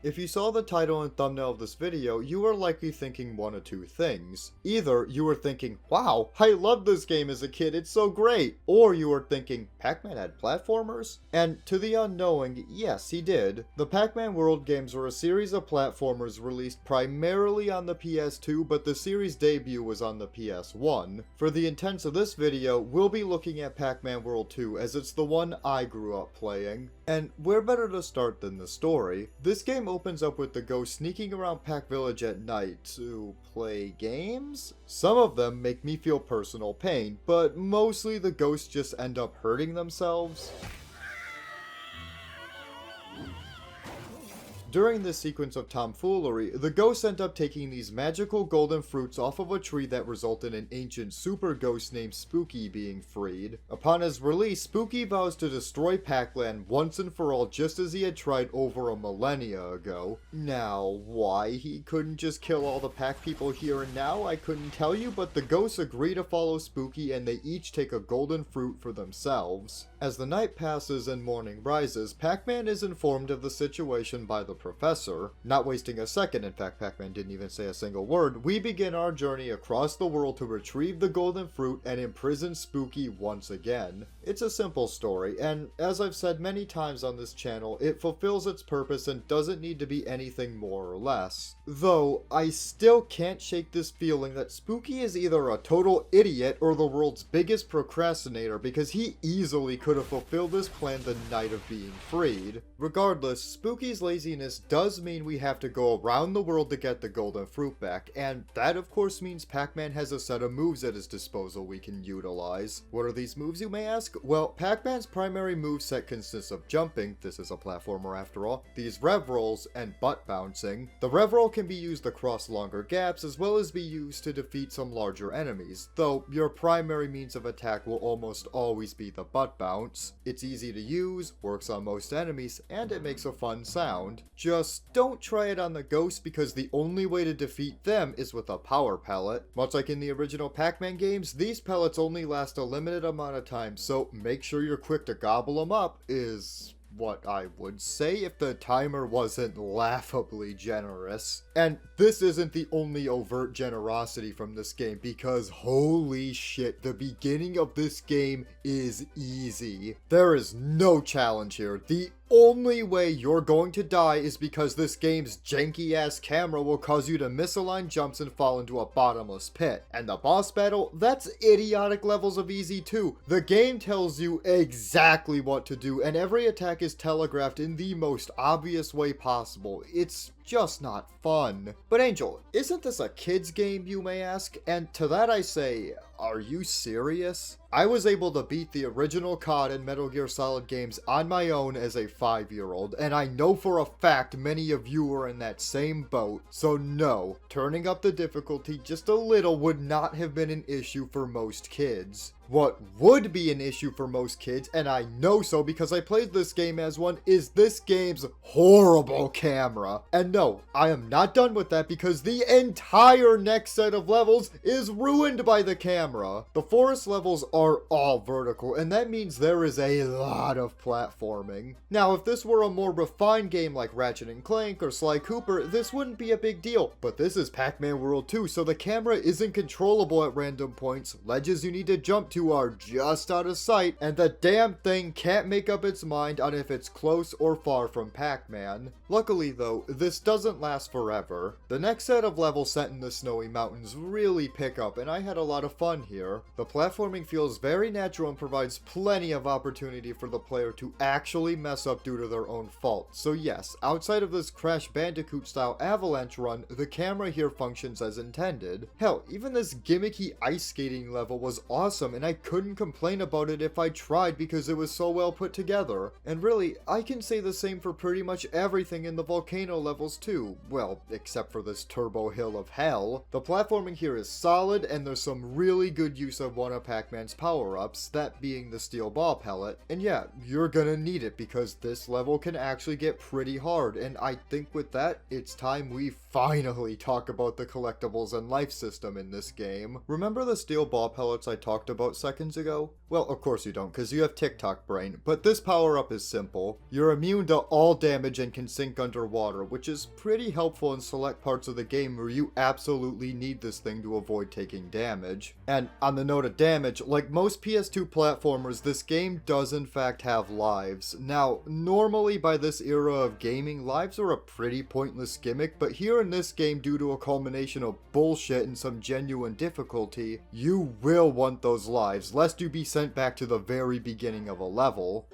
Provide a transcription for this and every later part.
If you saw the title and thumbnail of this video, you are likely thinking one of two things. Either you were thinking, wow, I loved this game as a kid, it's so great, or you were thinking, Pac-Man had platformers? And to the unknowing, yes, he did. The Pac-Man World games were a series of platformers released primarily on the PS2, but the series debut was on the PS1. For the intents of this video, we'll be looking at Pac-Man World 2 as it's the one I grew up playing. And where better to start than the story? This game opens up with the ghost sneaking around Pac Village at night to play games? Some of them make me feel personal pain, but mostly the ghosts just end up hurting themselves. During this sequence of tomfoolery, the ghosts end up taking these magical golden fruits off of a tree that result in an ancient super ghost named Spooky being freed. Upon his release, Spooky vows to destroy Pac-Land once and for all, just as he had tried over a millennia ago. Now, why he couldn't just kill all the Pac people here and now, I couldn't tell you, but the ghosts agree to follow Spooky and they each take a golden fruit for themselves. As the night passes and morning rises, Pac-Man is informed of the situation by the professor. Not wasting a second, in fact Pac-Man didn't even say a single word, we begin our journey across the world to retrieve the golden fruit and imprison Spooky once again. It's a simple story, and as I've said many times on this channel, it fulfills its purpose and doesn't need to be anything more or less. Though, I still can't shake this feeling that Spooky is either a total idiot or the world's biggest procrastinator, because he easily could have fulfilled this plan the night of being freed. Regardless, Spooky's laziness does mean we have to go around the world to get the golden fruit back, and that of course means Pac-Man has a set of moves at his disposal we can utilize. What are these moves, you may ask? Well, Pac-Man's primary moveset consists of jumping, this is a platformer after all, these rev rolls, and butt bouncing. The rev roll can be used across longer gaps as well as be used to defeat some larger enemies, though your primary means of attack will almost always be the butt bounce. It's easy to use, works on most enemies, and it makes a fun sound. Just don't try it on the ghosts because the only way to defeat them is with a power pellet. Much like in the original Pac-Man games, these pellets only last a limited amount of time, so make sure you're quick to gobble them up is what I would say if the timer wasn't laughably generous. And this isn't the only overt generosity from this game, because holy shit, the beginning of this game is easy. There is no challenge here. The only way you're going to die is because this game's janky ass camera will cause you to misalign jumps and fall into a bottomless pit. And the boss battle, that's idiotic levels of easy too. The game tells you exactly what to do and every attack is telegraphed in the most obvious way possible. It's just not fun. But Angel, isn't this a kid's game, you may ask? And to that I say, are you serious? I was able to beat the original COD and Metal Gear Solid games on my own as a 5-year-old, and I know for a fact many of you are in that same boat. So no, turning up the difficulty just a little would not have been an issue for most kids. What would be an issue for most kids, and I know so because I played this game as one, is this game's horrible camera. And no, I am not done with that because the entire next set of levels is ruined by the camera. The forest levels are all vertical, and that means there is a lot of platforming. Now, if this were a more refined game like Ratchet & Clank or Sly Cooper, this wouldn't be a big deal. But this is Pac-Man World 2, so the camera isn't controllable at random points, ledges you need to jump to are just out of sight, and the damn thing can't make up its mind on if it's close or far from Pac-Man. Luckily though, this doesn't last forever. The next set of levels set in the snowy mountains really pick up, and I had a lot of fun here. The platforming feels very natural and provides plenty of opportunity for the player to actually mess up due to their own fault. So yes, outside of this Crash Bandicoot style avalanche run, the camera here functions as intended. Hell, even this gimmicky ice skating level was awesome, and I couldn't complain about it if I tried because it was so well put together. And really, I can say the same for pretty much everything in the volcano levels too. Well, except for this turbo hill of hell. The platforming here is solid, and there's some really good use of one of Pac-Man's power-ups, that being the steel ball pellet. And yeah, you're gonna need it because this level can actually get pretty hard, and I think with that, it's time we finally talk about the collectibles and life system in this game. Remember the steel ball pellets I talked about about seconds ago? Well, of course you don't, because you have TikTok brain, but this power-up is simple. You're immune to all damage and can sink underwater, which is pretty helpful in select parts of the game where you absolutely need this thing to avoid taking damage. And on the note of damage, like most PS2 platformers, this game does in fact have lives. Now, normally by this era of gaming, lives are a pretty pointless gimmick, but here in this game, due to a culmination of bullshit and some genuine difficulty, you will want those lives, lest you be sent back to the very beginning of a level.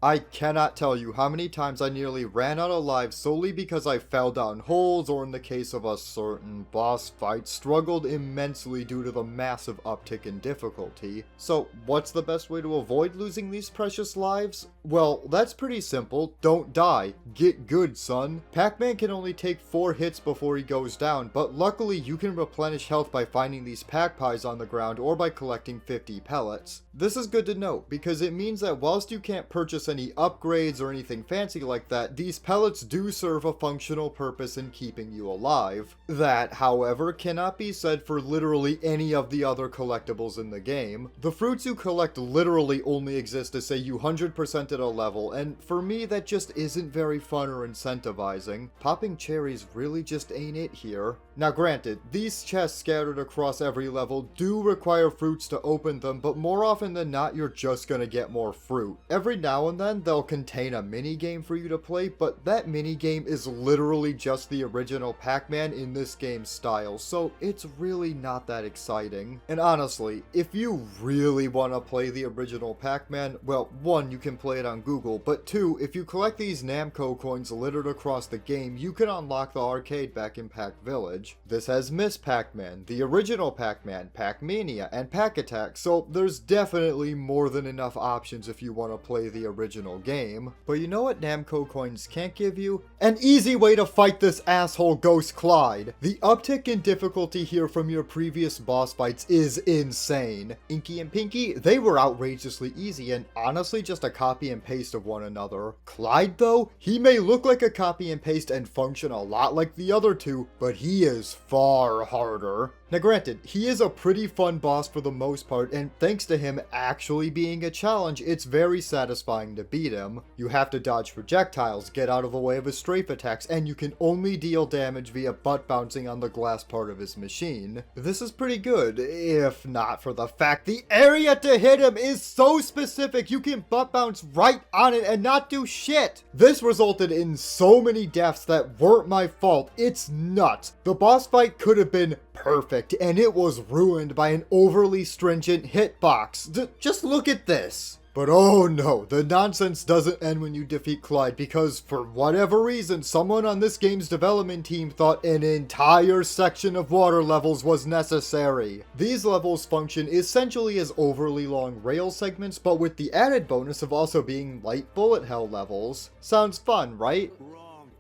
I cannot tell you how many times I nearly ran out of lives solely because I fell down holes, or in the case of a certain boss fight, struggled immensely due to the massive uptick in difficulty. So what's the best way to avoid losing these precious lives? Well, that's pretty simple. Don't die. Get good, son. Pacman can only take 4 hits before he goes down, but luckily you can replenish health by finding these pack pies on the ground or by collecting 50 pellets. This is good to note because it means that whilst you can't purchase any upgrades or anything fancy like that, these pellets do serve a functional purpose in keeping you alive. That, however, cannot be said for literally any of the other collectibles in the game. The fruits you collect literally only exist to say you 100% at a level, and for me that just isn't very fun or incentivizing. Popping cherries really just ain't it here. Now granted, these chests scattered across every level do require fruits to open them, but more often than not you're just gonna get more fruit. Every now and then they'll contain a mini-game for you to play, but that mini-game is literally just the original Pac-Man in this game's style, so it's really not that exciting. And honestly, if you really want to play the original Pac-Man, well, 1, you can play it on Google, but 2, if you collect these Namco coins littered across the game, you can unlock the arcade back in Pac Village. This has Miss Pac-Man, the original Pac-Man, Pac-Mania, and Pac-Attack, so there's definitely more than enough options if you want to play the original game. But you know what Namco coins can't give you? An easy way to fight this asshole Ghost Clyde. The uptick in difficulty here from your previous boss fights is insane. Inky and Pinky, they were outrageously easy and honestly just a copy and paste of one another. Clyde though, he may look like a copy and paste and function a lot like the other two, but he is far harder. Now granted, he is a pretty fun boss for the most part, and thanks to him actually being a challenge, it's very satisfying to beat him. You have to dodge projectiles, get out of the way of his strafe attacks, and you can only deal damage via butt bouncing on the glass part of his machine. This is pretty good, if not for the fact the area to hit him is so specific you can butt bounce right on it and not do shit. This resulted in so many deaths that weren't my fault. It's nuts. The boss fight could have been perfect, and it was ruined by an overly stringent hitbox. Just look at this. But oh no, the nonsense doesn't end when you defeat Clyde, because for whatever reason, someone on this game's development team thought an entire section of water levels was necessary. These levels function essentially as overly long rail segments, but with the added bonus of also being light bullet hell levels. Sounds fun, right?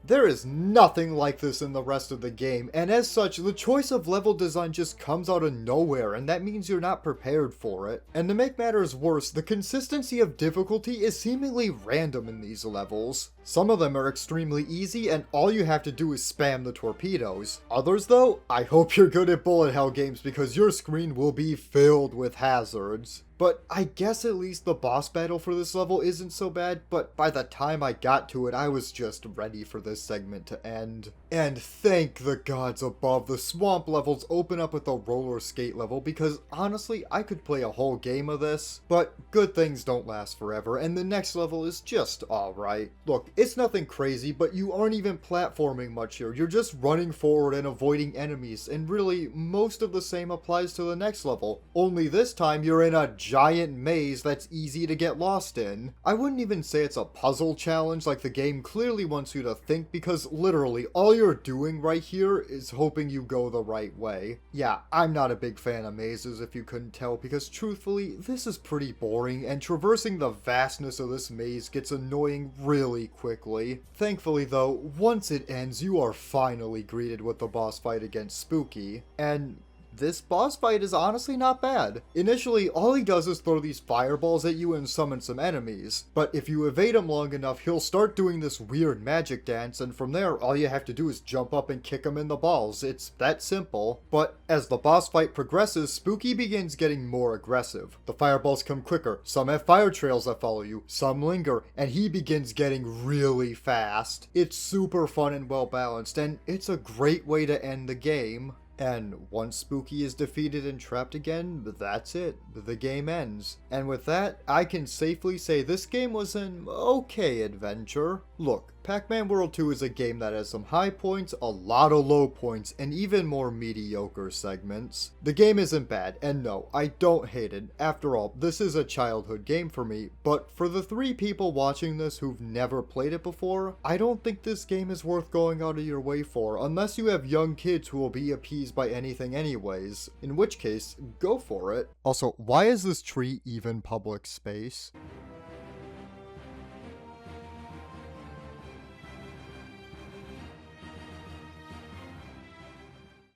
There is nothing like this in the rest of the game, and as such, the choice of level design just comes out of nowhere, and that means you're not prepared for it. And to make matters worse, the consistency of difficulty is seemingly random in these levels. Some of them are extremely easy, and all you have to do is spam the torpedoes. Others though, I hope you're good at bullet hell games because your screen will be filled with hazards. But I guess at least the boss battle for this level isn't so bad, but by the time I got to it, I was just ready for this segment to end. And thank the gods above, the swamp levels open up with a roller skate level, because honestly, I could play a whole game of this. But good things don't last forever, and the next level is just alright. Look, it's nothing crazy, but you aren't even platforming much here. You're just running forward and avoiding enemies, and really, most of the same applies to the next level. Only this time, you're in a giant maze that's easy to get lost in. I wouldn't even say it's a puzzle challenge like the game clearly wants you to think, because literally all you're doing right here is hoping you go the right way. Yeah, I'm not a big fan of mazes if you couldn't tell, because truthfully, this is pretty boring, and traversing the vastness of this maze gets annoying really quickly. Thankfully though, once it ends, you are finally greeted with the boss fight against Spooky, and this boss fight is honestly not bad. Initially, all he does is throw these fireballs at you and summon some enemies, but if you evade him long enough, he'll start doing this weird magic dance, and from there, all you have to do is jump up and kick him in the balls. It's that simple. But as the boss fight progresses, Spooky begins getting more aggressive. The fireballs come quicker, some have fire trails that follow you, some linger, and he begins getting really fast. It's super fun and well balanced, and it's a great way to end the game. And once Spooky is defeated and trapped again, that's it. The game ends. And with that, I can safely say this game was an okay adventure. Look, Pacman World 2 is a game that has some high points, a lot of low points, and even more mediocre segments. The game isn't bad, and no, I don't hate it. After all, this is a childhood game for me, but for the 3 people watching this who've never played it before, I don't think this game is worth going out of your way for, unless you have young kids who will be appeased by anything anyways, in which case, go for it. Also, why is this tree even public space?